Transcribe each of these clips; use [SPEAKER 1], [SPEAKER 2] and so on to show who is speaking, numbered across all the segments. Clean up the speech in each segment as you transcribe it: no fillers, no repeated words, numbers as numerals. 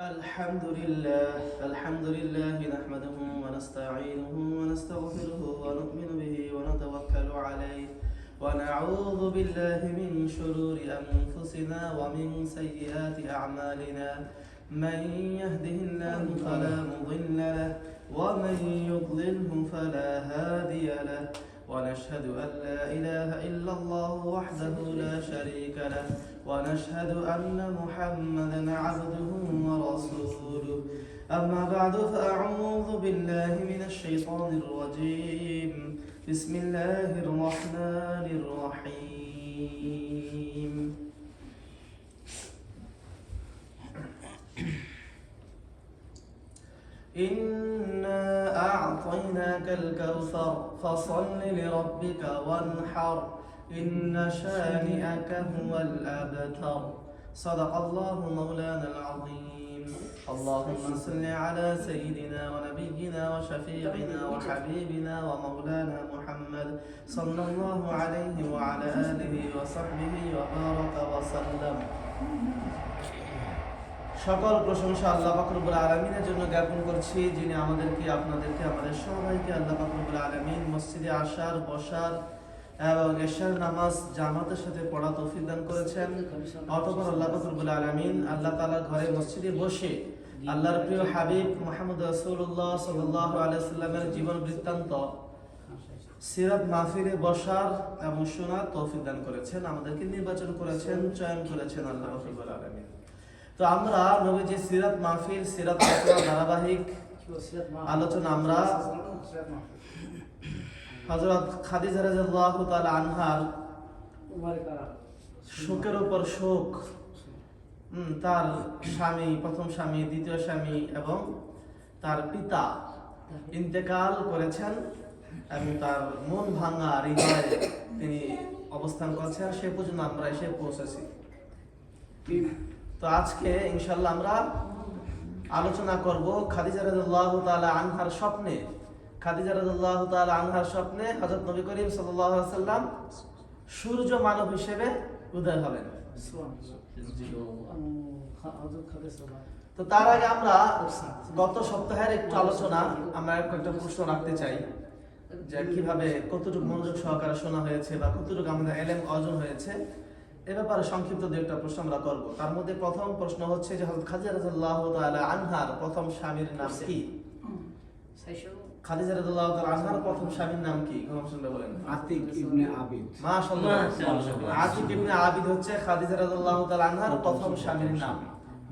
[SPEAKER 1] الحمد لله نحمده ونستعينه ونستغفره ونؤمن به ونتوكل عليه ونعوذ بالله من شرور أنفسنا ومن سيئات أعمالنا من يهده الله فلا مضل له ومن يضلله فلا هادي له ونشهد أن لا إله إلا الله وحده لا شريك له ونشهد أن محمدا عبده ورسوله أما بعد فأعوذ بالله من الشيطان الرجيم بسم الله الرحمن الرحيم إنا أعطيناك الكوثر فصل لربك وانحر إن شانئك هو الأبتر صدق الله مولانا العظيم اللهم صل على سيدنا ونبينا وشفيعنا وحبيبنا ومولانا محمد صلى الله عليه وعلى آله وصحبه وبارك وسلم সকল প্রশংসা আল্লাহ পাক রব্বুল আলামিনের জন্য জ্ঞাপন করছি, যিনি আমাদেরকে আপনাদেরকে আমাদের সবাইকে আল্লাহ পাক রব্বুল আলামিন মসজিদে আসার বসার এবং এশার নামাজ জামাতের সাথে পড়া তৌফিক দান করেছেন। অতঃপর আল্লাহ পাক রব্বুল আলামিন আল্লাহ তাআলার ঘরে মসজিদে বসে আল্লাহর প্রিয় হাবিব মুহাম্মদ রাসূলুল্লাহ সাল্লাল্লাহু আলাইহি সাল্লামের জীবন বৃত্তান্ত সিরাত মাহফিলে বসার এবং শোনার তৌফিক দান করেছেন। আমাদেরকে নির্বাচন করেছেন, চয়ন করেছেন আল্লাহ পাক রব্বুল আলামিন। তো আমরা নবীজি সিরাত মাহফিল সিরাত ধারাবাহিক আলোচনা আমরা হযরত খাদিজা রাদিয়াল্লাহু তাআলা আনহার শোকের উপর শোক, তার স্বামী, প্রথম স্বামী, দ্বিতীয় স্বামী এবং তার পিতা ইন্তেকাল করেছেন এবং তার মন ভাঙা হৃদয়ে তিনি অবস্থান করছেন। সে পর্যন্ত আমরা এসে পৌঁছেছি। তো আজকে ইনশাআল্লাহ আমরা আলোচনা করব খাদিজা রাদিয়াল্লাহু তাআলা আনহার স্বপ্নে। খাদিজা রাদিয়াল্লাহু তাআলা আনহার স্বপ্নে হযরত নবী করিম সাল্লাল্লাহু আলাইহি সাল্লাম সূর্য মানব হিসেবে উদয় হবেন। তো তার আগে আমরা গত সপ্তাহের একটু আলোচনা, আমরা একটা প্রশ্ন রাখতে চাই যে কিভাবে কতটুকু মনোযোগ সহকারে শোনা হয়েছে বা কতটুকু আমাদের ইলম অর্জন হয়েছে, এ ব্যাপারে সংক্ষিপ্ত দু একটা প্রশ্ন আমরা করব। তার মধ্যে প্রথম প্রশ্ন হচ্ছে যে হযরত খাদিজা রাদিয়াল্লাহু তাআলা আনহার প্রথম স্বামীর নাম কি? খাদিজা রাদিয়াল্লাহু তাআলা আনহার প্রথম স্বামীর নাম কি? কোন শুনলে বলেন।
[SPEAKER 2] আতিক ইবনে আবিদ।
[SPEAKER 1] মাশাআল্লাহ, আতিক ইবনে আবিদ হচ্ছে খাদিজা রাদিয়াল্লাহু তাআলা আনহার প্রথম স্বামীর নাম।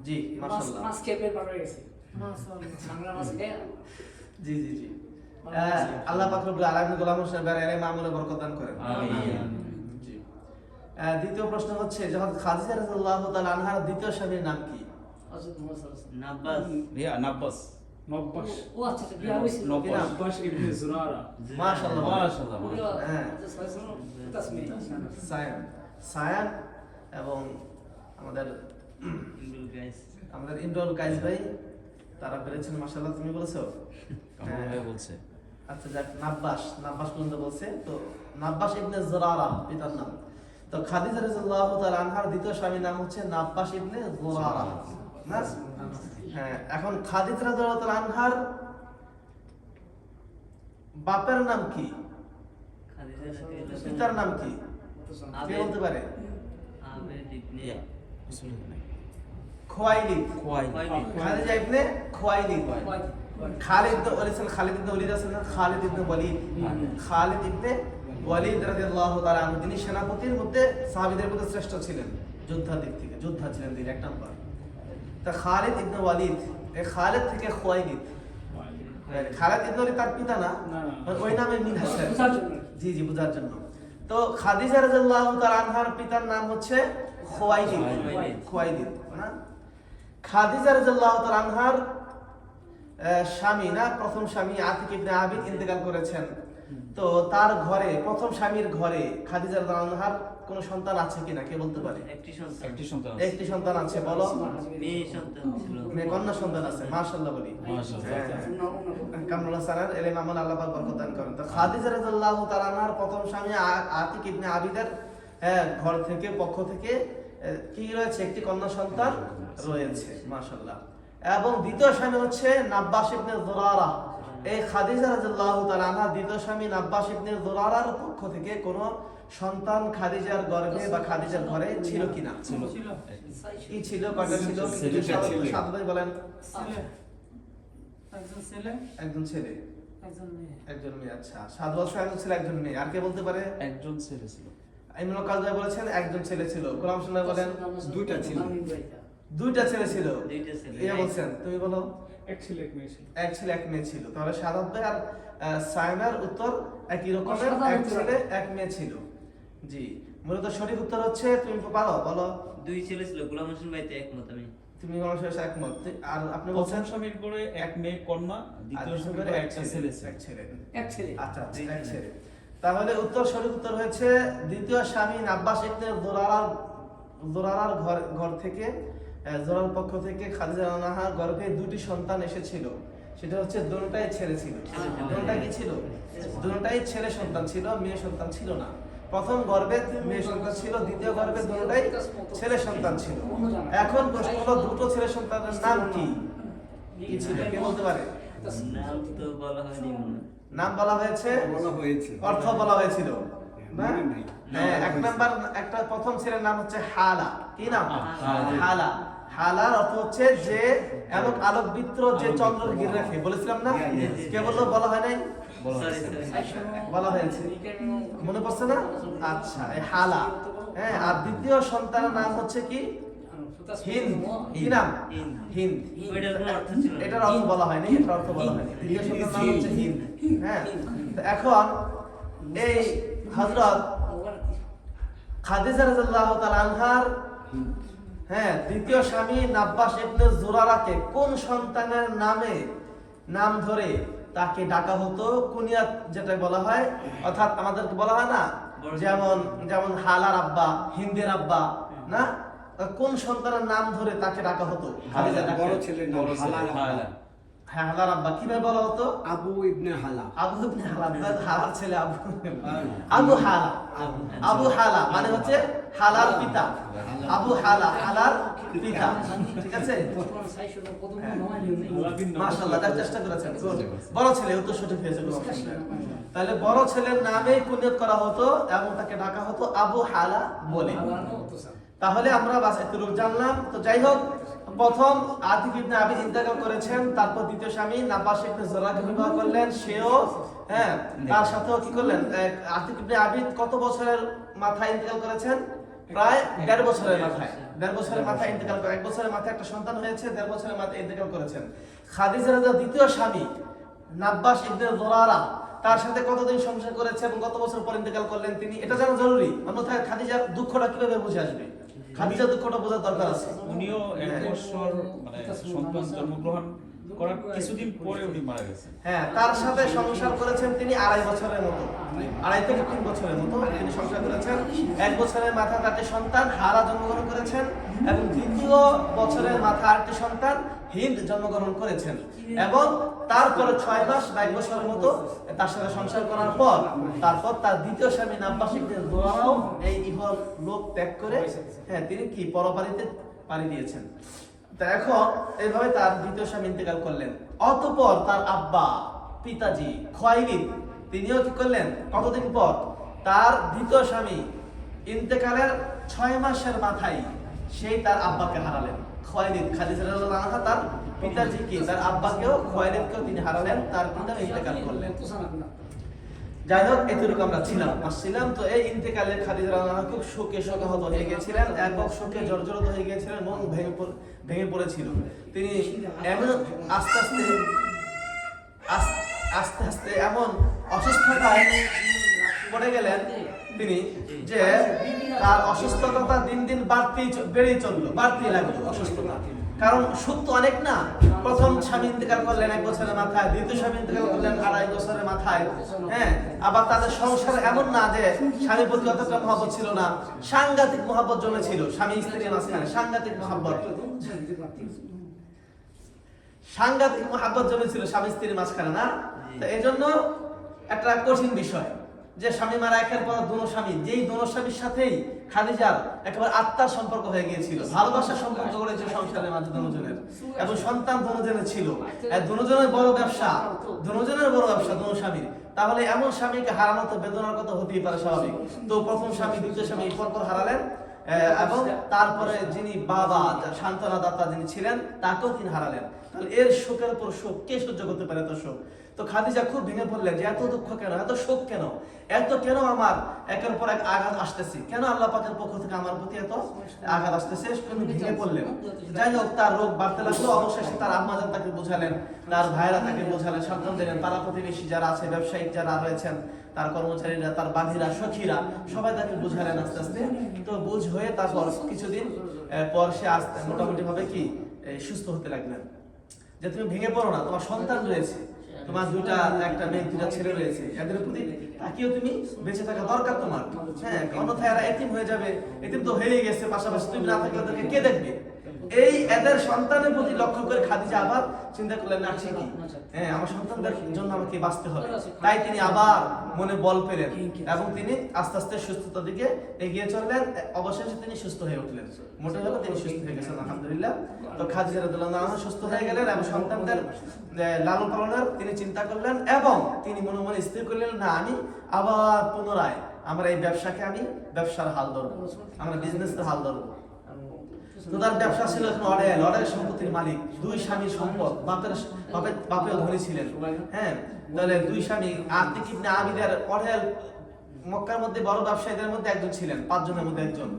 [SPEAKER 1] জি মাশাআল্লাহ।
[SPEAKER 3] মাসকে বের পার হয়ে গেছে। মাশাআল্লাহ, বাংলা মাসকে।
[SPEAKER 1] জি জি জি। আল্লাহ পাক রব্বুল আলামিন গোলাম হোসেন ভাইয়ের ইলমে আমলে বরকত দান করেন। আমিন। জি। দ্বিতীয় প্রশ্ন হচ্ছে যে হযরত খাদিজা রাদিয়াল্লাহু তাআলা আনহার দ্বিতীয় স্বামীর নাম কি?
[SPEAKER 3] হযরত মুহাম্মদ সাল্লাল্লাহু আলাইহি
[SPEAKER 4] নাব্বাস।
[SPEAKER 2] নাব্বাস।
[SPEAKER 3] ওয়াসাল্লাম। ও আচ্ছা, বিয়া হইছিল।
[SPEAKER 2] নাব্বাস ইবনে জুরারা।
[SPEAKER 1] মাশাআল্লাহ মাশাআল্লাহ।
[SPEAKER 3] হ্যাঁ,
[SPEAKER 1] সায়ান সায়ান এবং আমাদের
[SPEAKER 4] ইমরুল গাইস।
[SPEAKER 1] ইমরুল গাইস ভাই তারা পেরেছেন। মাশাআল্লাহ, তুমি বলেছো?
[SPEAKER 2] আমার ভাই বলছে।
[SPEAKER 1] আচ্ছা যাক, নাব্বাস পর্যন্ত বলছে। তো নাব্বাস ইবনে জুরারা পিতার নাম। তো খাদিজা রাদিয়াল্লাহু তাআলা আনহার দ্বিতীয় স্বামীর নাম হচ্ছে নাব্বাস ইবনে জুরারা। না? হ্যাঁ, এখন খাদিজা রাদিয়াল্লাহু তাআলা আনহার বাপের নাম কি? পিতার নাম কি? কে বলতে পারে?
[SPEAKER 4] আবেদ ইবনে
[SPEAKER 1] খুয়াইলিদ। খাদিজা ইবনে খুয়াইলিদ। খালিদ ইবনে ওয়ালিদ আছেন না? খালিদ ইবনে ওয়ালিদ। খালিদ ইবনে ওয়ালিদ রাদিয়াল্লাহু তাআলা আনহু, তিনি সেনাপতির মধ্যে সাহাবীদের মধ্যে শ্রেষ্ঠ ছিলেন, যোদ্ধা দিক থেকে যোদ্ধা ছিলেন তিনি এক নাম্বার। তা খালিদ ইবনে ওয়ালিদ, এই খালিদ থেকে খুয়াইলিদ। খালিদ ইবনে ওয়ালিদ তার পিতা না, ওই নামে মিল আছে। জি জি, বোঝার জন্য। তো খাদিজা রাদিয়াল্লাহু তাআলা আনহার পিতার নাম হচ্ছে খুয়াইলিদ না? খাদিজা রাদিয়াল্লাহু তাআলা আনহার স্বামী না, প্রথম স্বামী আতিক ইবনে আবিদ ইন্তেকাল করেছেন। তো তার ঘরে, প্রথম স্বামীর ঘরে খাদিজা রাদিয়াল্লাহু আনহার কোনো সন্তান আছে কিনা কে বলতে পারে?
[SPEAKER 4] একটি সন্তান।
[SPEAKER 1] একটি সন্তান আছে। বলো।
[SPEAKER 4] মেয়ে সন্তান ছিল।
[SPEAKER 1] কন্যা সন্তান আছে। মাশাআল্লাহ বলি। কামরুল হাসানের ইলমে আমল আল্লাহ পাক বরকত দান করেন। তো খাদিজা রাদিয়াল্লাহু তাআলা আনহার প্রথম স্বামী আতিক ইবনে আবিদের ঘর থেকে, পক্ষ থেকে কি রয়েছে? একটি কন্যা সন্তান রয়েছে। মাশাআল্লাহ। এবং দ্বিতীয় স্বামী হচ্ছে নাব্বাস ইবনে যুরারা। এই খাদিজা রাদিয়াল্লাহু তাআলা আনহা দ্বিতীয় স্বামী নাব্বাস ইবনে যুরারার পক্ষ থেকে কোনো সন্তান খাদিজার গর্ভে বা খাদিজার ঘরে ছিল কিনা?
[SPEAKER 2] ছিল
[SPEAKER 1] কি ছিল? কয়টা ছিল? সাদভাই বলেন।
[SPEAKER 3] একজন ছেলে
[SPEAKER 1] একজন ছেলে,
[SPEAKER 3] একজন মেয়ে।
[SPEAKER 1] একজন মেয়ে। আচ্ছা, সাদ বলছে একজন ছেলে একজন মেয়ে। আর কে বলতে পারে?
[SPEAKER 2] একজন ছেলে ছিল।
[SPEAKER 1] ইমরুল কাযী বলেছেন একজন ছেলে ছিল। গোলাম হোসেন বলেন
[SPEAKER 2] দুইটা ছিল।
[SPEAKER 1] দুইটা ছেলে ছিল।
[SPEAKER 4] দুইটা ছেলে।
[SPEAKER 1] ইয়া বলছেন, তুমি বলো
[SPEAKER 2] এক ছেলে এক মেয়ে ছিল।
[SPEAKER 1] এক ছেলে এক মেয়ে ছিল। তাহলে সাদাত ভাই আর সায়নার উত্তর একই রকমের, এক ছেলে এক মেয়ে ছিল। জি, মূলত সঠিক উত্তর হচ্ছে, তুমি পারো বলো।
[SPEAKER 4] দুই ছেলে ছিল, গোলাম হোসেন ভাইতে একমত আমি।
[SPEAKER 1] তুমি গোলাম হোসেনের সাথে একমত। আর আপনি
[SPEAKER 2] প্রথম
[SPEAKER 1] বলছেন
[SPEAKER 2] স্বামীর পরে এক মেয়ে কন্যা, দ্বিতীয়
[SPEAKER 1] আর
[SPEAKER 2] স্বামীর পরে একটা ছেলে ছিল।
[SPEAKER 1] এক ছেলে।
[SPEAKER 3] এক ছেলে।
[SPEAKER 1] আচ্ছা, এক ছেলে। তাহলে উত্তর, সঠিক উত্তর হয়েছে দ্বিতীয় স্বামী আব্বাস ইবনে যুরারার ঘর থেকে, যুরারার পক্ষ থেকে খাদিজা রাদিয়াল্লাহু গর্ভে দুটি সন্তান এসেছিল। সেটা হচ্ছে দুটোটাই ছেলে ছিল। দুটোটাই কি ছিল? দুটোটাই ছেলে সন্তান ছিল, মেয়ে সন্তান ছিল না। প্রথম গর্ভে মেয়ে সন্তান ছিল, দ্বিতীয় গর্ভে দুটোটাই ছেলে সন্তান ছিল। এখন প্রশ্ন হলো, দুটো ছেলে সন্তানের নাম কি কি ছিল? কে বলতে পারে?
[SPEAKER 4] নাম তো বলা হয়নি মনে হয়।
[SPEAKER 1] নাম বলা হয়েছে, অর্থ বলা হয়েছিল না? হ্যাঁ, এক নাম্বার একটা প্রথম ছেলের নাম হচ্ছে হালা। কি নাম? হালা। হালার অর্থ হচ্ছে যে এমন আলোকবিত্র যে চন্দ্রের ঘিরে রাখে। বলেছিলাম না? কে বললো? বলা হয় নাই?
[SPEAKER 4] সরি
[SPEAKER 1] বলা হয়েছে, মনে পড়ছে না? আচ্ছা, এই হালা। হ্যাঁ, আর দ্বিতীয় সন্তানের নাম হচ্ছে কি? হিন্দ। কি নাম? হিন্দ।
[SPEAKER 4] ওইটার কোনো অর্থ ছিল না।
[SPEAKER 1] এটার অর্থ বলা হয়নি, এটার অর্থ বলা হয়নি। দ্বিতীয় সন্তানের নাম হচ্ছে হিন্দ। হ্যাঁ, তো এখন এই হযরত খাদিজা রাদিয়াল্লাহু তাআলা আনহার হ্যাঁ দ্বিতীয় স্বামী নাব্বাস ইবনে যুরারাকে কোন সন্তানের নাম ধরে তাকে ডাকা হতো? কুনিয়াত যেটা বলা হয়, অর্থাৎ আমাদেরকে বলা হয় না, যেমন হালার আব্বা, হিন্দের আব্বা না? কোন সন্তানের নাম ধরে তাকে ডাকা হতো? খাদিজা
[SPEAKER 2] বড় ছেলের নাম হালা।
[SPEAKER 1] হ্যাঁ, হালার আব্বা কিভাবে বলা হতো?
[SPEAKER 2] আবু ইবনে হালা।
[SPEAKER 1] আবু ইবনে হালা, হালার ছেলে আবু হালা। আবু হালা মানে হচ্ছে হালার পিতা। আবু হালা, হালার পিতা। ঠিক আছে, মাশাআল্লাহ, তার চেষ্টা করেছেন। বড় ছেলে, উত্তর সঠিক হয়েছে। তাহলে বড় ছেলের নামে কুনিয়ত করা হতো এবং তাকে ডাকা হতো আবু হালা বলে। তাহলে আমরা বাস এতটুকু জানলাম। তো যাই হোক, প্রথম আতিক ইবনে আবিদ ইন্তেকাল করেছেন, তারপর দ্বিতীয় স্বামী নাব্বাস ইবনে যুরারাকে বিবাহ করলেন। সেও হ্যাঁ, তার সাথেও কি করলেন? আতিক ইবনে আবিদ কত বছরের মাথায় ইন্তেকাল করেছেন? প্রায় 1.5 বছরের মাথায়। 1.5 বছরের মাথায় ইন্তেকাল করে, 1 বছরের মাথায় একটা সন্তান হয়েছে, 1.5 বছরের মাথায় ইন্তেকাল করেছেন। খাদিজা রাদিয়াল্লাহু দ্বিতীয় স্বামী নাব্বাস ইবনে যুরারা তার সাথে কতদিন সংসার করেছে এবং কত বছর পর ইন্তেকাল করলেন তিনি, এটা জানা জরুরি। অন্যথায় খাদিজার দুঃখটা কিভাবে বুঝে আসবে? খাদিজার দুঃখটা বোঝার দরকার আছে।
[SPEAKER 2] উনিও 1 বছর মানে সন্তান জন্মগ্রহণ করার কিছুদিন পরে উনি মারা গেছেন।
[SPEAKER 1] হ্যাঁ, তার সাথে সংসার করেছেন তিনি 2.5 বছরের মতো, 2.5 থেকে 3 বছরের মতো তিনি সংসার করেছেন। 1 বছরের মাথায় তার সন্তান হালা জন্মগ্রহণ করেছেন এবং দ্বিতীয় বছরের মাথায় আরেকটি সন্তান হিন্দ জন্মগ্রহণ করেছেন। এবং তারপরে 6 মাস বা 1 বছরের মতো তার সাথে সংসার করার পর তারপর তার দ্বিতীয় স্বামী নাব্বাস ইবনে যুরারাও এই ইহলোক ত্যাগ করে হ্যাঁ তিনি কি পরপারিতে পাড়ি দিয়েছেন। তো এখন এইভাবে তার দ্বিতীয় স্বামী ইন্তেকাল করলেন। অতঃপর তার আব্বা, পিতাজি খুয়াইলিদ, তিনিও কি করলেন? কতদিন পর? তার দ্বিতীয় স্বামী ইন্তেকালের 6 মাসের মাথায় সেই তার আব্বাকে হারালেন। খুয়াইলিদ, খাদিজা রাদিয়াল্লাহু আনহা তার পিতাজিকে, তার আব্বাকেও, খুয়াইলিদকেও তিনি হারালেন, তার পিতা ইন্তেকাল করলেন। যাই হোক, এতটুকু আমরা আসছিলাম। তো এই ইন্তেকালে খাদিজা রাদিয়াল্লাহু আনহা খুব শোকে শোকাহত হয়ে গিয়েছিলেন, একক শোকে জর্জরিত হয়ে গিয়েছিলেন, মন ভেঙে পড়েছিল। তিনি এমন আস্তে আস্তে এমন অসুস্থতায় পড়ে গেলেন তিনি যে তার অসুস্থতা দিন দিন বাড়তেই লাগলো অসুস্থতা। কারণ সুখ তো অনেক না। প্রথম স্বামী ইন্তেকাল করলেন 1 বছরের মাথায়, দ্বিতীয় স্বামী ইন্তেকাল করলেন 2.5 বছরের মাথায়। হ্যাঁ, আবার তাদের সংসার এমন না যে স্বামীর প্রতি অতটা মহব্বত ছিল না, সাংঘাতিক মহব্বত জমেছিল স্বামী স্ত্রীর মাঝখানে। সাংঘাতিক মহব্বত জমেছিল স্বামী স্ত্রীর মাঝখানে না? তো এই জন্য একটা কঠিন বিষয় যে স্বামী মারা একের পর দোনো স্বামী, যেই দোনো স্বামীর সাথেই খাদিজার একেবারে আত্মার সম্পর্ক হয়ে গিয়েছিল, ভালোবাসার সম্পর্ক করেছে সংসারের মাঝে দুজনের, এবং সন্তান দুজনের ছিল, দুজনের বড় ব্যবসা, দুজনের বড় ব্যবসা দোনো স্বামীর। তাহলে এমন স্বামীকে হারানো তো বেদনার কথা হতেই পারে স্বাভাবিক। তো প্রথম স্বামী দ্বিতীয় স্বামী পরপর হারালেন, এবং তারপরে যিনি বাবা সান্ত্বনা দাতা যিনি ছিলেন তাকেও তিনি হারালেন। তাহলে এর শোকের উপর শোক কে সহ্য করতে পারে? এত শোক। তো খাদিজা খুব ভেঙে পড়লেন যে এত দুঃখ কেন, এত শোক কেন, এত কেন আমার একের পর এক আঘাত আসতেছে, কেন আল্লাহ পাকের পক্ষ থেকে আমার প্রতি এত আঘাত আসতেছে, তিনি ভেঙে পড়লেন। যাই হোক, তার রোগ বাড়তে লাগলো। অবশেষে তার আম্মাজান তাকে বোঝালেন, তার ভাইরা তাকে বোঝালেন, সাবধান দিলেন, পাড়া প্রতিবেশী যারা আছে, ব্যবসায়িক যারা রয়েছেন, তার কর্মচারীরা, তার বাঘিরা, সখীরা, সবাই তাকে বুঝালেন আস্তে আস্তে। তো বুঝ হয়ে তারপর কিছুদিন পর সে আস্তে মোটামুটি ভাবে কি সুস্থ হতে লাগলেন। যে তুমি ভেঙে পড়ো না, তোমার সন্তান রয়েছে, তোমার একটা মেয়ে, দুটা ছেলে রয়েছে, এদের প্রতি তাকিয়েও তুমি বেঁচে থাকা দরকার তোমার। হ্যাঁ, অন্যথায় এরা এতিম হয়ে যাবে, এতিম তো হয়েই গেছে, পাশাপাশি তুমি না থাকলে তাদেরকে কে দেখবে? এই এদের সন্তানের প্রতি লক্ষ্য করে খাদিজা আবার চিন্তা করলেন, না ঠিকই, হ্যাঁ আমার সন্তানদের জন্য আমাকে বাঁচতে হবে। তাই তিনি আবার মনে বল পেলেন এবং তিনি আস্তে আস্তে সুস্থতার দিকে এগিয়ে চললেন। অবশেষে তিনি সুস্থ হয়ে উঠলেন, মোটে হলো তিনি সুস্থ হয়ে গেছেন আলহামদুলিল্লাহ। তো খাদিজা রাদিয়াল্লাহু আনহা সুস্থ হয়ে গেলেন এবং সন্তানদের লালন পালনের তিনি চিন্তা করলেন, এবং তিনি মনে মনে স্থির করলেন, না আমি আবার পুনরায় আমরা এই ব্যবসাকে আমি ব্যবসার হাল ধরবো, আমরা বিজনেসের হাল ধরবো। তো তার ব্যবসা ছিল অডেল সম্পত্তির মালিক, দুই স্বামীর সম্পদ, বাপেও ধনী ছিলেন। হ্যাঁ, তাহলে দুই স্বামী, আতিক ইবনে আবিদের অডেল মক্কার মধ্যে বড় ব্যবসায়ীদের মধ্যে একজন ছিলেন, 5 জনের মধ্যে একজন।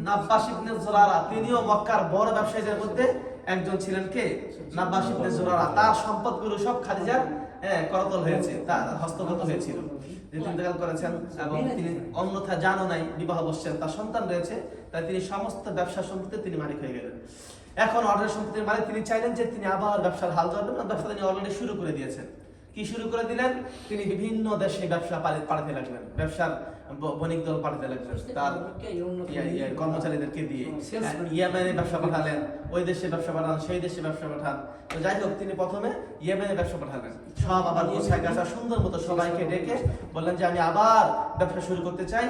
[SPEAKER 1] নাব্বাস ইবনে জুরারা, তিনিও মক্কার বড় ব্যবসায়ীদের মধ্যে একজন ছিলেন। কে? নাব্বাস ইবনে জুরারা। তার সম্পদগুলো সব খাদিজার করতল হয়েছে, তার হস্তগত হয়েছিল, ইন্তেকাল করেছেন। এবং তিনি অন্যথা জানো নাই বিবাহ বসছেন, তার সন্তান রয়েছে, তাই তিনি সমস্ত ব্যবসা সম্পত্তি তিনি মালিক হয়ে গেলেন। এখন অর্ডার সম্পত্তির মালিক, তিনি চাইলেন যে তিনি আবার ব্যবসার হাল ধরবেন। ব্যবসা তিনি অলরেডি শুরু করে দিয়েছেন। কি শুরু করে দিলেন? তিনি বিভিন্ন দেশে ব্যবসা পাঠাতে লাগলেন, ব্যবসার বণিক দল পাঠাতে লাগলেন তার কর্মচারীদেরকে দিয়ে। ইয়েমেনে ব্যবসা পাঠালেন, ওই দেশে ব্যবসা পাঠান, সেই দেশে ব্যবসা পাঠান। তো যাই হোক, তিনি প্রথমে ইয়েমেনে ব্যবসা পাঠালেন, সব আবার গোছায় গাছা সুন্দর মতো সবাইকে ডেকে বললেন যে আমি আবার ব্যবসা শুরু করতে চাই।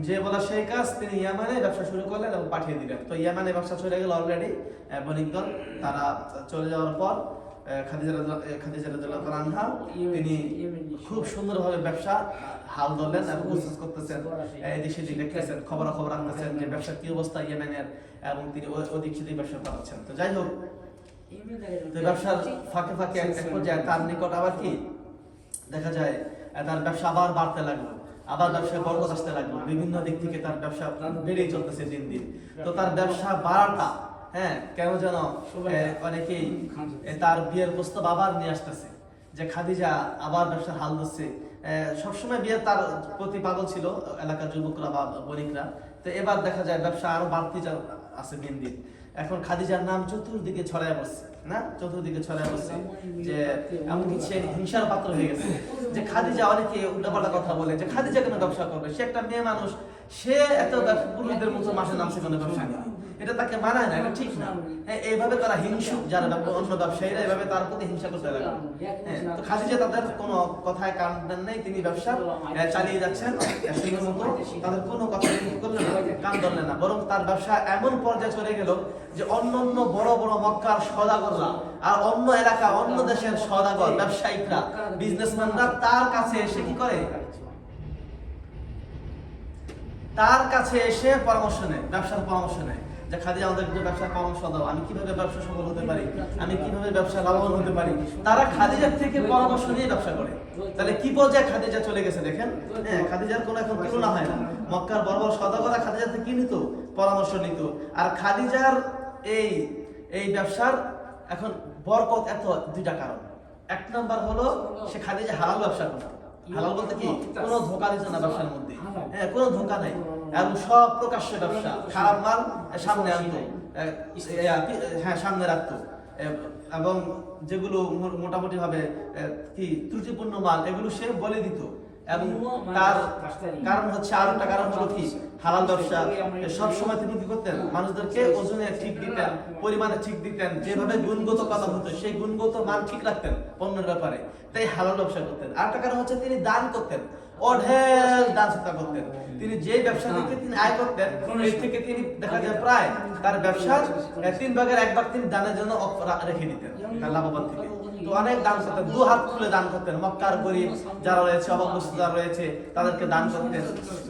[SPEAKER 1] যে বলা সেই কাজ, তিনি ইয়েমেনে ব্যবসা শুরু করলেন এবং পাঠিয়ে দিলেন। তো ইয়েমেনে ব্যবসা চলে গেল অলরেডি, বণিক দল তারা চলে যাওয়ার পর খাদিজা রাদিয়াল্লাহু আনহা তিনি খুব সুন্দরভাবে ব্যবসা হাল ধরলেন এবং বিজনেস করতেছেন, এদিকে সেদিকে দেখতেছেন, খবর রাখতেছেন যে ব্যবসার কি অবস্থা ইয়েমেনের, এবং তিনি ওদিক সেদিকে ব্যবসা করাচ্ছেন। তো যাই হোক, তো ব্যবসার ফাঁকে ফাঁকে এক পর্যায়ে তার নিকট আবার কি দেখা যায়, তার ব্যবসা আবার বাড়তে লাগলো, আবার ব্যবসায় বরকত আসতে লাগলো, বিভিন্ন দিক থেকে তার ব্যবসা বেড়েই চলতেছে দিন দিন। তো তার ব্যবসা বাড়াটা, হ্যাঁ কেন যেন অনেকেই তার বিয়ের প্রস্তাব আবার নিয়ে আসতেছে, যে খাদিজা আবার ব্যবসার হাল ধরছে। সবসময় বিয়ে তার প্রতি পাগল ছিল এলাকার যুবকরা বা বণিকরা। তো এবার দেখা যায় ব্যবসা আরো বাড়তি আছে দিন দিন। এখন খাদিজার নাম চতুর্দিকে ছড়ায় পড়ছে, না চতুর্দিকে ছড়ায় পড়ছে, যে এমনকি সে হিংসার পাত্র হয়ে গেছে। যে খাদিজা, অনেকে উল্টাপাল্টা কথা বলে যে খাদিজা কেন ব্যবসা করবে, সে একটা মেয়ে মানুষ, সে এত পুরুষদের মতো মাসে নামছে কোনো ব্যবসা নিয়ে, এটা তাকে মানায় না, এটা ঠিক না। হ্যাঁ, এইভাবে তারা হিংসুক যারা অন্য ব্যবসায়ীরা, এইভাবে তার প্রতি হিংসা করতে লাগে। হ্যাঁ, তো খাদিজা তাদের কোনো কথায় কান দেন নাই, তিনি ব্যবসা চালিয়ে যাচ্ছেন সুন্দর মতো, তাদের কোনো কথা করলেন না, কান ধরলেন না। বরং তার ব্যবসা এমন পর্যায়ে চলে গেল যে অন্য বড় বড় মক্কার সওদাগররা আর অন্য এলাকা, অন্য দেশের সওদাগর, ব্যবসায়িকরা, বিজনেসম্যানরা তার কাছে এসে কি করে, তার কাছে এসে পরামর্শ নেয়, ব্যবসার পরামর্শ নেয়, যে খাদিজা আমাদের ব্যবসার পরামর্শ দাও, আমি কিভাবে ব্যবসা সফল হতে পারি, আমি কিভাবে ব্যবসা লাভবান হতে পারি। তারা খাদিজার থেকে পরামর্শ নিয়ে ব্যবসা করে। তাহলে কি পর্যায়ে খাদিজা চলে গেছে দেখেন। হ্যাঁ, খাদিজার কোনো এখন তুলনা হয় না। মক্কার বড় বড় সওদাগররা খাদিজা থেকে কি নিত, পরামর্শ নিত। আর খাদিজার এই ব্যবসার এখন বরকত এত দুইটা কারণ। এক নাম্বার হলো সে খাদিজা হালাল ব্যবসা করে। হালাল বলতে কি, কোনো ধোঁকা দিচ্ছে না ব্যবসার মধ্যে, হ্যাঁ কোনো ধোঁকা নাই, এবং সব প্রকাশ্য ব্যবসা, খারাপ মাল সামনে আনতো, হ্যাঁ সামনে রাখতো, এবং যেগুলো মোটামুটি ভাবে কি ত্রুটিপূর্ণ মাল এগুলো সে বলে দিত। এবং তার কারণ হচ্ছে, আর একটা কারণ হলো কি, হালাল ব্যবসা সব সময় তিনি কি করতেন, মানুষদেরকে ওজনে ঠিক দিতেন, পরিমাণে ঠিক দিতেন, যেভাবে গুণগত কথা হতো সেই গুণগত মান ঠিক রাখতেন পণ্যের ব্যাপারে, তাই হালাল ব্যবসা করতেন। আর একটা কারণ হচ্ছে তিনি দান করতেন, অঢেল দান সদকা করতেন। তিনি যে ব্যবসা থেকে তিনি আয় করতেন এর থেকে তিনি দেখা যায় প্রায় তার ব্যবসার 1/3 তিনি দানের জন্য রেখে দিতেন তার লাভবান থেকে। তো অনেক দান করতেন, 2 হাত খুলে দান করতেন। মক্কার গরিব যারা রয়েছে, অভাবগ্রস্ত যারা রয়েছে তাদেরকে দান করতেন।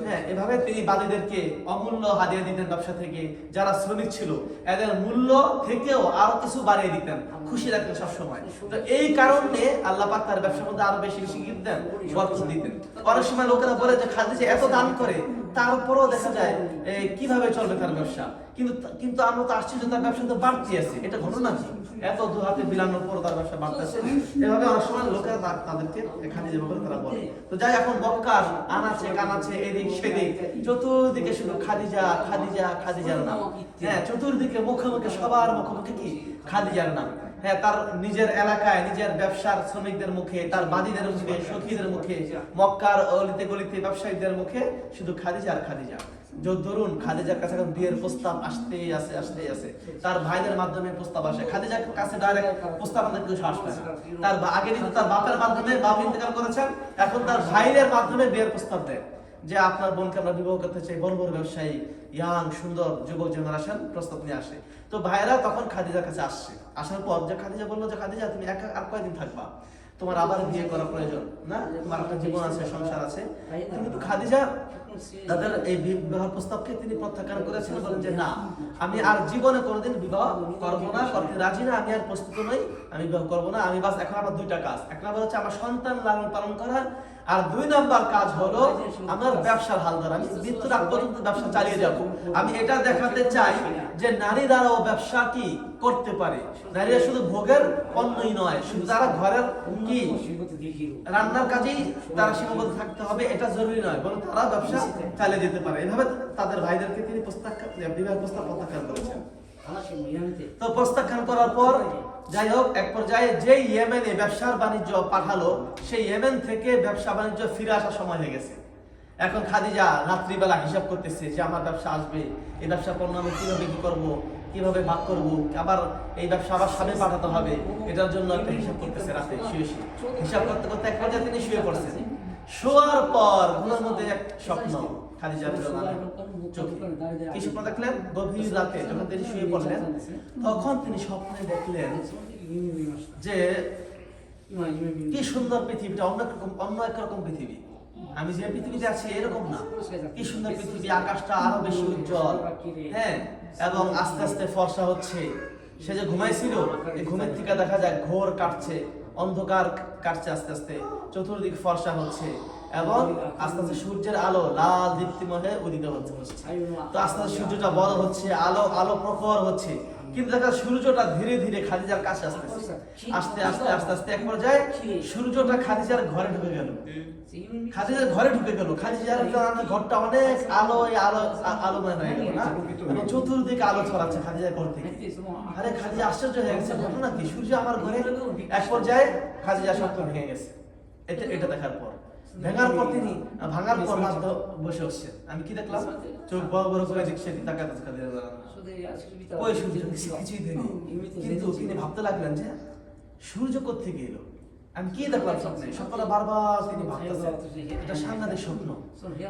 [SPEAKER 1] হ্যাঁ, এভাবে তিনি বাদীদেরকে অমূল্য হাদিয়া দিতেন ব্যবসা থেকে। যারা শ্রমিক ছিল এদের মূল্য থেকেও আরো কিছু বাড়িয়ে দিতেন, খুশি রাখতেন সবসময়। তো এই কারণে আল্লাহ পাক তার ব্যবসার মধ্যে আরো বেশি বেশি কি দিতেন, বরকত দিতেন। অনেক সময় লোকেরা বলে যে খাদিজা এত দান করে তারপরেও দেখা যায় কিভাবে চলবে তার ব্যবসা, কিন্তু আমরা তো আশ্চর্য, তার ব্যবসা তো বাড়তি আছে। এটা ঘটনা কি? এত 2 হাতে বিলানোর পর তার ব্যবসা বাড়তেছে। এভাবে অনেক সময় লোকেরা তাদেরকে খাদিজা বলে তারা বলে। তো যাই, এখন মক্কার আনাচে কানাচে এদিক সেদিক চতুর্দিকে শুধু খাদিজা খাদিজা খাদিজার নাম। হ্যাঁ, চতুর্দিকে মুখে মুখে সবার মুখে মুখে কি খাদিজার নাম। হ্যাঁ, তার নিজের এলাকায় নিজের ব্যবসার শ্রমিকদের মুখে, তার বাদীদের মুখে, সখীদের মুখে, মক্কার অলিতে গলিতে ব্যবসায়ীদের মুখে শুধু খাদিজা আর খাদিজা। ধরুন খাদিজার কাছে এখন বিয়ের প্রস্তাব আসতেই আছে। তার ভাইদের মাধ্যমে প্রস্তাব আসে, খাদিজার কাছে ডাইরেক্ট প্রস্তাব আনতে কেউ সাহস পায় না। তার আগে কিন্তু তার বাপের মাধ্যমে, বাপ ইন্তেকাল করেছেন, এখন তার ভাইদের মাধ্যমে বিয়ের প্রস্তাব দেয় যে আপনার বোনকে আমরা বিবাহ করতে চাই। বড় বড় ব্যবসায়ী, ইয়াং সুন্দর যুবক জেনারেশন প্রস্তাব নিয়ে আসে। তো ভাইরা তখন খাদিজার কাছে আসছে। আসার পর যে খাদিজা বললো যে খাদিজা তুমি একা আর কয়দিন থাকবা, তোমার আবার বিয়ে করা প্রয়োজন না, তোমার একটা জীবন আছে, সংসার আছে। কিন্তু খাদিজা তাদের এই বিবাহ প্রস্তাবকে তিনি প্রত্যাখ্যান করেছেন, বলেন যে না, আমি আর জীবনে কোনোদিন বিবাহ করবো না, করতে রাজি না, আমি আর প্রস্তুত নই, আমি বিবাহ করবো না। আমি বাস এখন আমার 2টা কাজ, 1 নম্বর হচ্ছে আমার সন্তান লালন পালন করা, আর 2 নম্বর কাজ হলো আমার ব্যবসার হাল ধরা। আমি মৃত্যুর আগ পর্যন্ত ব্যবসা চালিয়ে যাব। আমি এটা দেখাতে চাই যে নারীরাও ব্যবসা কি করতে পারে। নারীরা শুধু ভোগের পণ্যই নয়, শুধু তারা ঘরের কি রান্নার কাজেই তারা সীমাবদ্ধ থাকতে হবে এটা জরুরি নয়, বরং তারা ব্যবসা চালিয়ে যেতে পারে। এভাবে তাদের ভাইদেরকে তিনি বিবাহ প্রস্তাব প্রত্যাখ্যান করেছেন। তো প্রত্যাখ্যান করার পর যাই হোক, এক পর্যায়ে যে ইয়েমেনে ব্যবসার বাণিজ্য পাঠালো, সেই ইয়েমেন থেকে ব্যবসা বাণিজ্য ফিরে আসার সময় হয়ে গেছে। এখন খাদিজা রাত্রিবেলা হিসাব করতেছে যে আমার ব্যবসা আসবে, এই ব্যবসা পণ্য আমি কিভাবে কি করবো, কিভাবে ভাগ করব, আবার এই ব্যবসা আবার স্বামী পাঠাতে হবে, এটার জন্য একটা হিসাব করতেছে। রাতে শুয়ে হিসাব করতে করতে এক পর্যায়ে তিনি শুয়ে পড়ছেন। শোয়ার পর ঘুমের মধ্যে এক স্বপ্ন খাদিজা চোখে। কি স্বপ্ন দেখলেন? গভীর রাতে যখন তিনি শুয়ে পড়লেন, তখন তিনি স্বপ্নে দেখলেন যে কি সুন্দর পৃথিবীটা, অন্য একরকম পৃথিবী। আমি যে পৃথিবীতে আছি এরকম না, কি সুন্দর পৃথিবী, আকাশটা আরো বেশি উজ্জ্বল। হ্যাঁ, এবং আস্তে আস্তে ফর্সা হচ্ছে। সে যে ঘুমাইছিল, এই ঘুমের থেকে দেখা যায় ঘোর কাটছে, অন্ধকার কাটছে, আস্তে আস্তে চতুর্দিক ফর্সা হচ্ছে এবং আস্তে আস্তে সূর্যের আলো লাল দীপ্তিময় উদিত হচ্ছে। তো আস্তে আস্তে সূর্যটা বড় হচ্ছে, আলো প্রখর হচ্ছে। কিন্তু দেখা সূর্যটা ধীরে ধীরে খাদিজার কাছে আস্তে আস্তে এক পর্যায়ে সূর্যটা খাদিজার ঘরে ঢুকে গেল। খাদিজার ঘরটা অনেক আলোময় হয়ে গেল না, এবং চতুর্দিকে আলো ছড়াচ্ছে খাদিজার ঘর থেকে। আরে খাদিজা আশ্চর্য হয়ে গেছে, ঘটনা কি, সূর্য আমার ঘরে। এক পর্যায়ে খাদিজা স্বপ্ন ভেঙে গেছে। এটা দেখার পর, ভাঙার পর বসে হচ্ছে। আমি কি দেখলাম, চোখ বড় বড় করে দেখছি, তাকাতে কিন্তু তিনি ভাবতে লাগলেন যে সূর্য কোত্থেকে এলো, আমি কি দেখলাম স্বপ্নে। সকালে বারবার তিনি ভাবতেছেন, এটা সাংঘাতিক স্বপ্ন।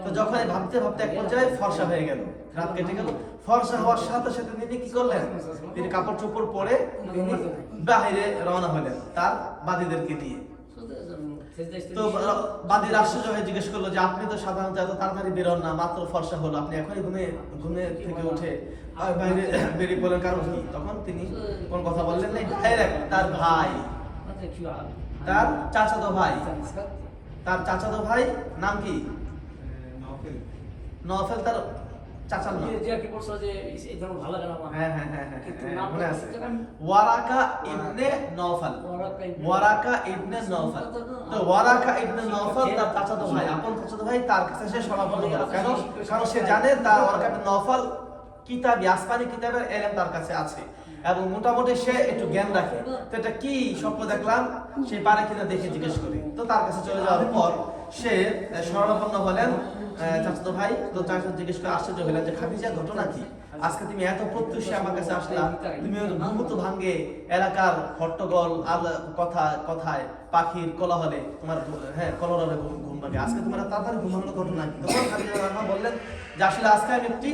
[SPEAKER 1] তো যখন ভাবতে ভাবতে এক পর্যায়ে ফর্সা হয়ে গেল, রাত কেটে গেল। ফর্সা হওয়ার সাথে সাথে তিনি কি করলেন, তিনি কাপড় চোপড় পরে তিনি বাহিরে রওনা হলেন তার বাদীদেরকে দিয়ে। তো বাদীর আশ্চর্য হয়ে জিজ্ঞেস করলো যে আপনি তো সাধারণত এত তাড়াতাড়ি বেরোন না, মাত্র ফর্সা হলো, আপনি এখনই ঘুমে থেকে উঠে বাইরে বেরিয়ে পড়লেন, কারণ কি? তখন তিনি কোন কথা বললেন না, ডাইরেক্ট তার ভাই, তার চাচাতো ভাই নাম কি? নওফেল, তার চাচার নাম। মনে আছে, ওয়ারাকা ইবনে নওফাল। তো ওয়ারাকা ইবনে নওফাল তার চাচাতো ভাই, আপন চাচাতো ভাই, তার কাছে সে শরণাপন্ন হলো। কেন? কারণ সে জানে তার ওয়ারাকা ইবনে নওফাল কিতাবী, আসমানি কিতাবের ইলম তার কাছে আছে এবং মোটামুটি সে একটু জ্ঞান রাখে। তো এটা কি স্বপ্ন দেখলাম, সে পারে কিনা দেখে জিজ্ঞেস করি। তো তার কাছে চলে যাওয়ার পর সে শরণাপন্ন হলেন চাচাতো ভাই। তো চাচা জিজ্ঞেস করে আশ্চর্য হলেন যে খাদিজা, ঘটনা কি? আজকে তুমি এত প্রত্যুষে আমার কাছে আসলা, তুমি ঘুমুত ভাঙ্গে এলাকার হট্টগোল কথায় পাখির কোলাহলে তোমার কলরবে ঘুম তোমাকে, আজকে তোমরা তাড়াতাড়ি ঘুমানোর ঘটনা কি? তখন খাদিজা রাদিয়াল্লাহু আনহা বললেন যে আসলে আজকে আমি একটি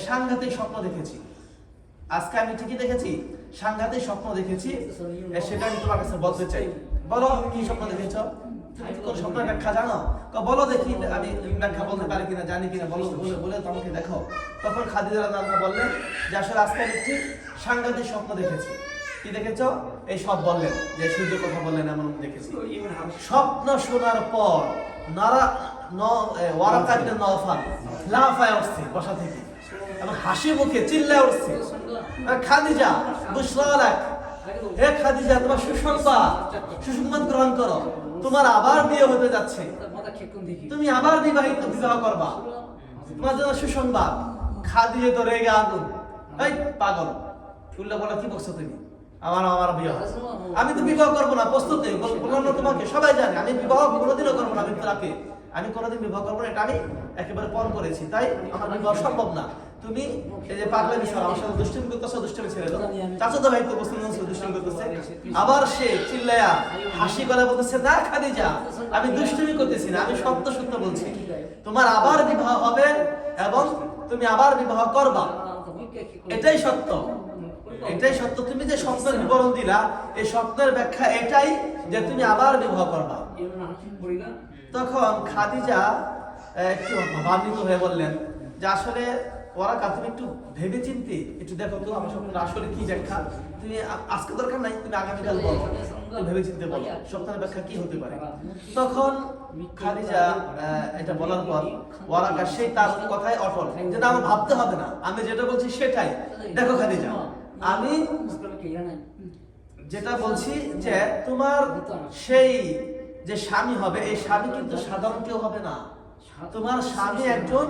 [SPEAKER 1] সাংঘাতিক স্বপ্ন দেখেছি। আজকে আমি ঠিকই দেখেছি, সাংঘাতিক স্বপ্ন দেখেছি, সেটা আমি তোমার কাছে বলতে চাই। বলো কি স্বপ্ন দেখেছো? তুমি কোন স্বপ্নের ব্যাখ্যা জানো? বলো দেখি, আমি ব্যাখ্যা বলতে পারি কিনা, জানি কিনা, বলো, বলে তোমাকে দেখো। তখন খাদিজা রাদিয়াল্লাহু আনহা বললেন যে আসলে আজকে আমি একটি সাংঘাতিক স্বপ্ন দেখেছি। কি দেখেছো? এই সব বললেন, যে সূর্যের কথা বললেন এমন দেখেছি। স্বপ্ন শোনার পর ওয়ারাকা ইবনে নওফাল লাফায় উঠছে বসা থেকে এবং হাসি মুখে চিল্লায় উঠছে, খাদিজা বুশরা লাক, হে খাদিজা তোমার সুসংবাদ গ্রহণ করো, তোমার আবার বিয়ে হতে যাচ্ছে, তুমি আবার বিবাহ করবা, তোমার জন্য সুসংবাদ। খাদিজা তো রেগে আগুন, এই পাগল, উল্টা বলা কি বলছো তুমি? আমার বিবাহ, আমি তো বিবাহ করবো না, প্রস্তুত নেই, বললাম না তোমাকে, সবাই জানে আমি বিবাহ কোনোদিনও করবো না, আমি কোনোদিন বিবাহ করবো না, এটা আমি একেবারে পণ করেছি, তাই আমার বিবাহ সম্ভব না। তুমি এই যে পাগলামি ছাড়া আমার সাথে দুষ্টুমি করতেছো, দুষ্টুমি ছেড়ে দাও। চাচাতো ভাই তো দুষ্টুমি করতেছে, আবার সে চিল্লায়া হাসি গলায় বলতেছে, না খাদিজা আমি দুষ্টুমি করতেছি না, আমি সত্য সত্য বলছি, তোমার আবার বিবাহ হবে এবং তুমি আবার বিবাহ করবা, এটাই সত্য, এটাই সত্য। তুমি যে স্বপ্নের বিবরণ দিলা, এই স্বপ্নের ব্যাখ্যা এটাই যে তুমি আবার বিবাহ করবা। তখন খাদিজা একটু ভাবান্বিত হয়ে বললেন যে আসলে ওয়ারাকা তুমি একটু ভেবে চিন্তে একটু দেখো তো আমার স্বপ্নের আসলে কি ব্যাখ্যা, তুমি আজকে দরকার নাই, তুমি আগামীকাল বলো, ভেবে চিন্তে বলো স্বপ্নের ব্যাখ্যা কি হতে পারে। তখন খাদিজা এটা বলার পর ওয়ারাকা সেই তার কথায় অটল, যেটা আমার ভাবতে হবে না, আমি যেটা বলছি সেটাই। দেখো খাদিজা, আমি যেটা বলছি যে তোমার সেই যে স্বামী হবে, এই স্বামী কিন্তু সাধারণ কেউ হবে না, তোমার স্বামী একজন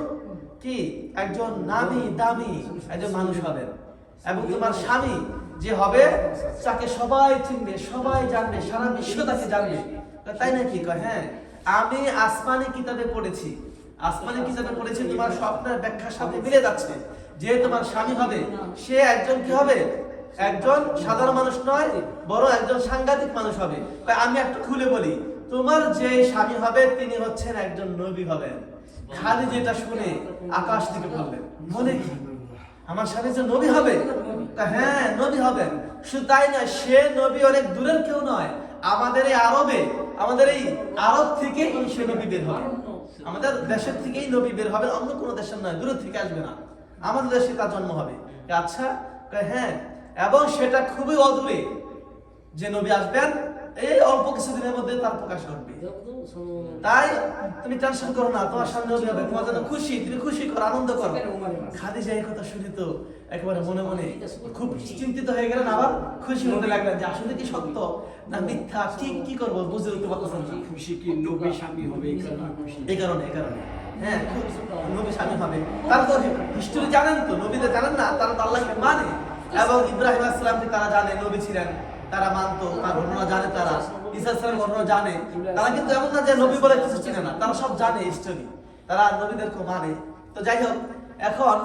[SPEAKER 1] কি, একজন নামি দামি একজন মানুষ হবে, এবং তোমার স্বামী যে হবে তাকে সবাই চিনবে, সবাই জানবে, সারা বিশ্ব তাকে জানবে। তাই নাকি? হ্যাঁ, আমি আসমানি কিতাবে পড়েছি, তোমার স্বপ্নের ব্যাখ্যার সাথে মিলে যাচ্ছে, যে তোমার স্বামী হবে সে একজন কি হবে, একজন সাধারণ মানুষ নয়, বড় একজন সাংঘাতিক মানুষ হবে। আমি একটু খুলে বলি, তোমার যে স্বামী হবে তিনি হচ্ছেন একজন নবী হবেন। খালি যেটা শুনে আকাশ থেকে বললেন, মনে কি আমার স্বামী যে নবী হবে? হ্যাঁ নবী হবেন, শুধু তাই নয়, সে নবী অনেক দূরের কেউ নয়, আমাদের এই আরবে, আমাদের এই আরব থেকে সে নবী বের হবে, আমাদের দেশের থেকেই নবী বের হবে, অন্য কোনো দেশের নয়, দূরের থেকে আসবে না, আমাদের দেশে তার জন্ম হবে। আচ্ছা, হ্যাঁ, এবং সেটা খুবই অদূরে যে নবী আসবেন, এই অল্প কিছুদিনের মধ্যে তার প্রকাশ ঘটবে। তাই তুমি টেনশন করো না, তোমার সামনে নবী হবে, তোমার জন্য খুশি, তুমি খুশি করো, আনন্দ করো। খাদিজা এই কথা শুনে তো একেবারে মনে মনে খুব চিন্তিত হয়ে গেলেন, আবার খুশি হতে লাগলেন যে আসলে কি সত্য না মিথ্যা, কি করবো বুঝে উঠতে পারতেছেন না।
[SPEAKER 3] খুশি কি নবী স্বামী হবে
[SPEAKER 1] এই কারণে হ্যাঁ নবী স্বামী হবে। তারা তো হিস্টোরি জানেন, তো নবীদের জানেন না, তারা তো আল্লাহকে মানে, এবং ইব্রাহিম আলাইহিস সালামকে তারা জানে নবী ছিলেন, তারা মানতো, তার ঘটনা জানে, তারা ঈসা আলাইহিস সালামের ঘটনা জানে, তারা কিন্তু এমন না যে নবী বলে কিছু চিনে না, তারা সব জানে হিস্টোরি, তারা নবীদেরকে মানে। তো যাই হোক, এখন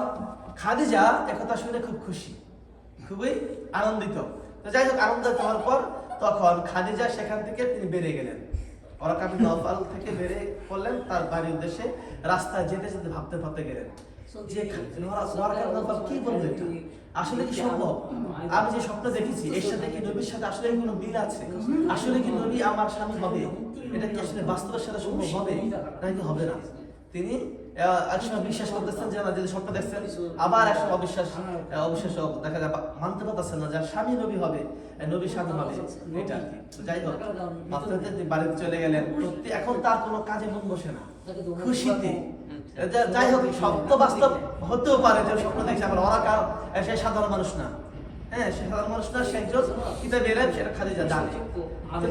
[SPEAKER 1] খাদিজা একথা শুনে খুব খুশি, খুবই আনন্দিত। তো যাই হোক, আনন্দিত হওয়ার পর তখন খাদিজা সেখান থেকে তিনি বেরিয়ে গেলেন, ওয়ারাকা ইবনে নওফাল থেকে বেরিয়ে পড়লেন তার বাড়ির উদ্দেশ্যে। রাস্তায় যেতে যেতে ভাবতে গেলেন যে ওয়ারাকা ইবনে নওফাল কি বলবে, আসলে কি সম্ভব? আমি যে স্বপ্ন দেখেছি এর সাথে কি নবীর সাথে আসলে কোনো মিল আছে? আসলে কি নবী আমার স্বামী হবে? এটা কি আসলে বাস্তবের সাথে সম্ভব হবে নাকি হবে না? তিনি একসময় বিশ্বাস করতেছেন যে না, যদি স্বপ্ন দেখছেন, আবার একসময় অবিশ্বাস দেখা যায়, মানতে পারতেছেন না, যার স্বামী নবী হবে, নবী স্বামী হবে, এটা। যাই হোক, ভাবতে বাড়িতে চলে গেলেন। এখন তার কোনো কাজে মন বসে না, খুশিতে। যাই হোক, সত্য বাস্তব হতেও পারে যে স্বপ্ন দেখছে, আবার ওয়ারাকা সে সাধারণ মানুষ না, হ্যাঁ সে সাধারণ মানুষ না, সে একজন কিতাবে এলেন, সেটা খাদিজা জানে।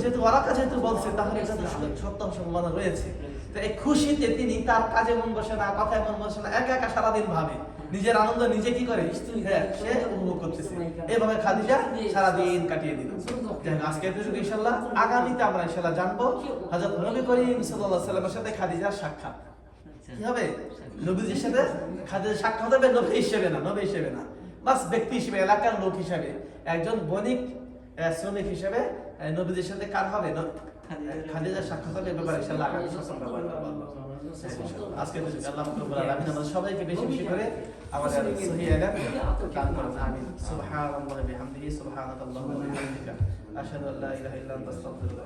[SPEAKER 1] যেহেতু ওয়ারাকা যেহেতু বলছে, তাহলে এটা সত্য সম্ভাবনা রয়েছে। তো এই খুশিতে তিনি তার কাজে মন বসে না, কথায় মন বসে না, একা সারাদিন ভাবে, নিজের আনন্দ নিজে কি করে সে উপভোগ করতেছে। এইভাবে খাদিজা সারাদিন কাটিয়ে দিল। আজকে ইনশাআল্লাহ, আগামীতে আমরা ইনশাআল্লাহ জানবো হযরত নবী করিম সাল্লাল্লাহু আলাইহি ওয়াসাল্লামের সাথে খাদিজার সাক্ষাৎ কি হবে। নবীজির সাথে খাদিজার সাক্ষাৎ হবে নবী হিসেবে না, বাস ব্যক্তি হিসেবে, এলাকার লোক হিসেবে, একজন বণিক শ্রমিক হিসেবে নবীজির সাথে কার হবে, খাদিজা সাক্ষাৎ হবে এই ব্যাপারে ইনশাআল্লাহ আগামী সপ্তাহে ব্যবহার করবো আল্লাহ। আজকে আল্লাহ রাব্বুল আলামিন আমাদের সবাইকে বেশি বেশি করে আমাদের সহিহ ইলম দান করুন আমিন সুবহানাল্লাহি ওয়া বিহামদিহি সুবহানাকাল্লাহুম্মা ওয়া বিহামদিকা আশহাদু আল্লা ইলাহা ইল্লা আনতা আস্তাগফিরুকা